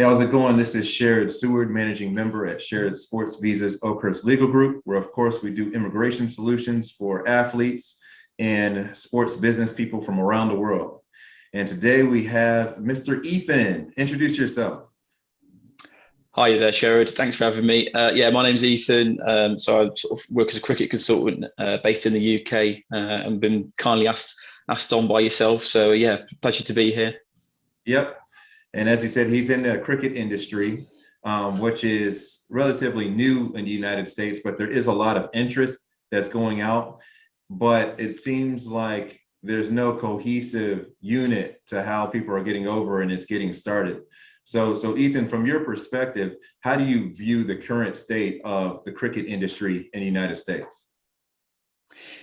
Hey, how's it going? This is Sherrod Seward, managing member at Sherrod Sports Visas Oakhurst Legal Group, where of course we do immigration solutions for athletes and sports business people from around the world. And today we have Mr. Eathan. Introduce yourself. Hi there, Sherrod. Thanks for having me. My name's Eathan. So I sort of work as a cricket consultant based in the UK and been kindly asked on by yourself. So yeah, pleasure to be here. Yep. And as he said, he's in the cricket industry, which is relatively new in the United States, but there is a lot of interest that's going out. But it seems like there's no cohesive unit to how people are getting over and it's getting started. So Eathan, from your perspective, how do you view the current state of the cricket industry in the United States?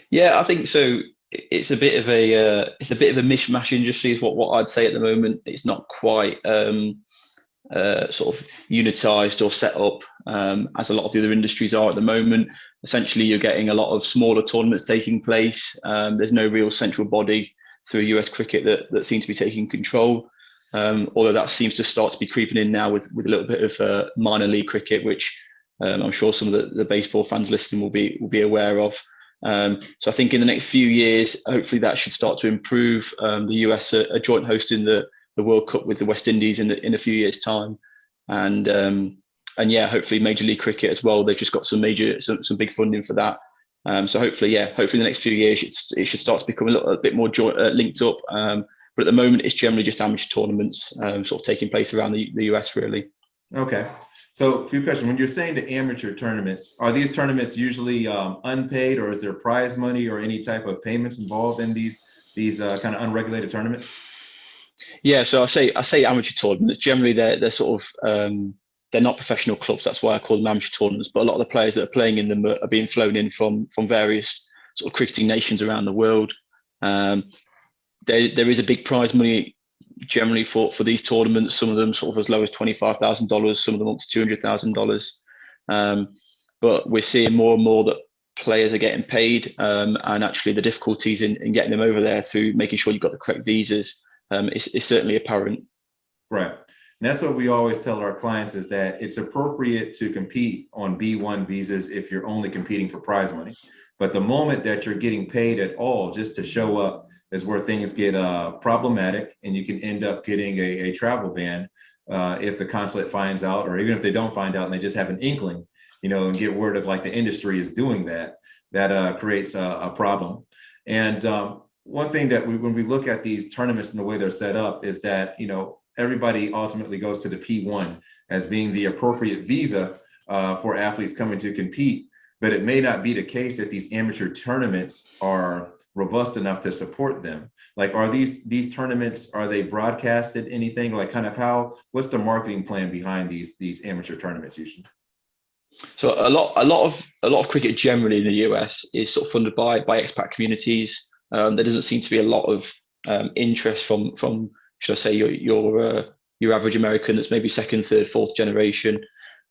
Yeah, I think so. It's a bit of a mishmash industry, is what I'd say at the moment. It's not quite sort of unitized or set up as a lot of the other industries are at the moment. Essentially, you're getting a lot of smaller tournaments taking place. There's no real central body through US cricket that seems to be taking control. Although that seems to start to be creeping in now with a little bit of minor league cricket, which I'm sure some of the baseball fans listening will be aware of. So I think in the next few years, hopefully that should start to improve. The US are joint hosting the World Cup with the West Indies in a few years' time, and yeah, hopefully Major League Cricket as well. They've just got some big funding for that. So hopefully in the next few years it should start to become a bit more linked up. But at the moment, it's generally just amateur tournaments sort of taking place around the US, really. Okay. So a few questions. When you're saying the amateur tournaments, are these tournaments usually unpaid, or is there prize money or any type of payments involved in these kind of unregulated tournaments? Yeah, so I say amateur tournaments. Generally, they're sort of they're not professional clubs. That's why I call them amateur tournaments. But a lot of the players that are playing in them are being flown in from various sort of cricketing nations around the world. There is a big prize money generally for these tournaments. Some of them sort of as low as $25,000, some of them up to $200,000. But we're seeing more and more that players are getting paid, and actually the difficulties in getting them over there through making sure you've got the correct visas is certainly apparent. Right. And that's what we always tell our clients, is that it's appropriate to compete on B-1 visas if you're only competing for prize money. But the moment that you're getting paid at all just to show up is where things get problematic, and you can end up getting a travel ban if the consulate finds out, or even if they don't find out and they just have an inkling, and get word of like the industry is doing that creates a problem. And one thing that when we look at these tournaments and the way they're set up is that, everybody ultimately goes to the P-1 as being the appropriate visa for athletes coming to compete, but it may not be the case that these amateur tournaments are robust enough to support them. Like, are these tournaments, are they broadcasted, anything like kind of what's the marketing plan behind these amateur tournaments usually? So a lot of cricket generally in the US is sort of funded by expat communities. There doesn't seem to be a lot of interest from should I say your average American that's maybe second, third, fourth generation.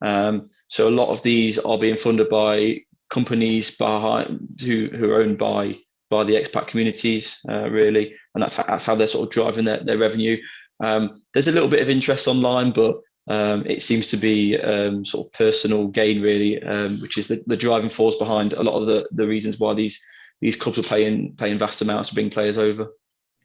So a lot of these are being funded by companies who are owned by the expat communities, really, and that's how they're sort of driving their revenue. There's a little bit of interest online, but it seems to be sort of personal gain, really, which is the driving force behind a lot of the reasons why these clubs are paying vast amounts to bring players over.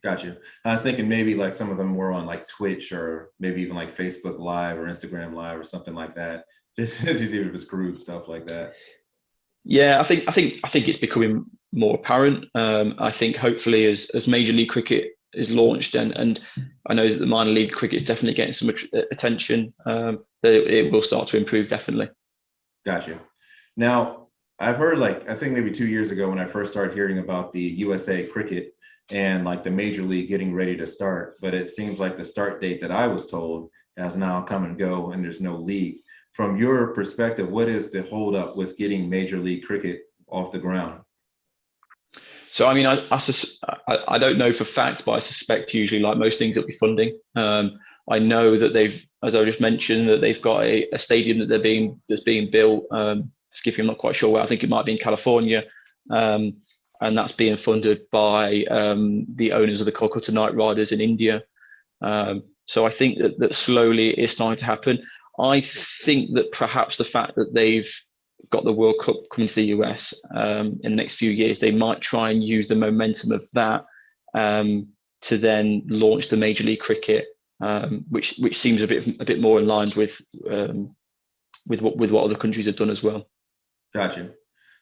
Gotcha. I was thinking maybe like some of them were on like Twitch, or maybe even like Facebook Live or Instagram Live or something like that. Just even if it's crude stuff like that. Yeah, I think it's becoming more apparent. I think hopefully as Major League Cricket is launched, and I know that the minor league cricket is definitely getting some attention, that it will start to improve, definitely. Gotcha. Now, I've heard, like, I think maybe 2 years ago when I first started hearing about the USA cricket and like the Major League getting ready to start, but it seems like the start date that I was told has now come and go and there's no league. From your perspective, what is the holdup with getting Major League Cricket off the ground? So, I mean, I don't know for fact, but I suspect usually, like most things, it'll be funding. I know that they've, as I just mentioned, that they've got a stadium that's being built. Forgive me, I'm not quite sure where. I think it might be in California, and that's being funded by the owners of the Kolkata Knight Riders in India. So I think that slowly it's starting to happen. I think that perhaps the fact that they've got the World Cup coming to the US in the next few years, they might try and use the momentum of that to then launch the Major League Cricket, which seems a bit more in line with what other countries have done as well. Gotcha.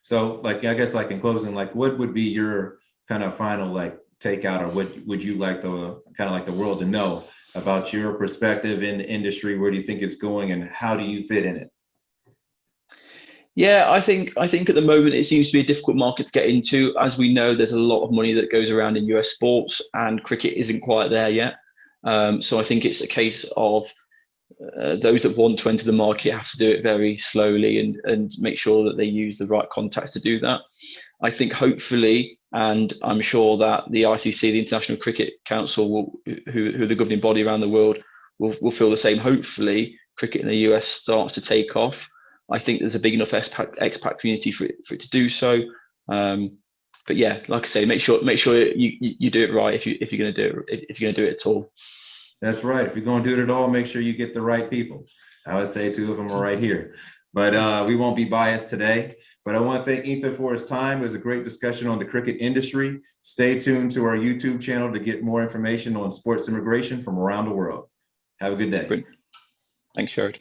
So, like, I guess, like, in closing, like, what would be your kind of final, like, takeout, or what would you like the kind of like the world to know about your perspective in the industry? Where do you think it's going, and how do you fit in it? Yeah, I think at the moment it seems to be a difficult market to get into. As we know, there's a lot of money that goes around in US sports, and cricket isn't quite there yet. So I think it's a case of those that want to enter the market have to do it very slowly and make sure that they use the right contacts to do that. I think hopefully, and I'm sure that the ICC, the International Cricket Council, who the governing body around the world, will feel the same. Hopefully, cricket in the US starts to take off. I think there's a big enough expat community for it to do so. But yeah, like I say, make sure you do it right if you're going to do it, if you're going to do it at all. That's right. If you're going to do it at all, make sure you get the right people. I would say two of them are right here, but we won't be biased today. But I want to thank Eathan for his time. It was a great discussion on the cricket industry. Stay tuned to our YouTube channel to get more information on sports immigration from around the world. Have a good day. Thanks, Sherrod.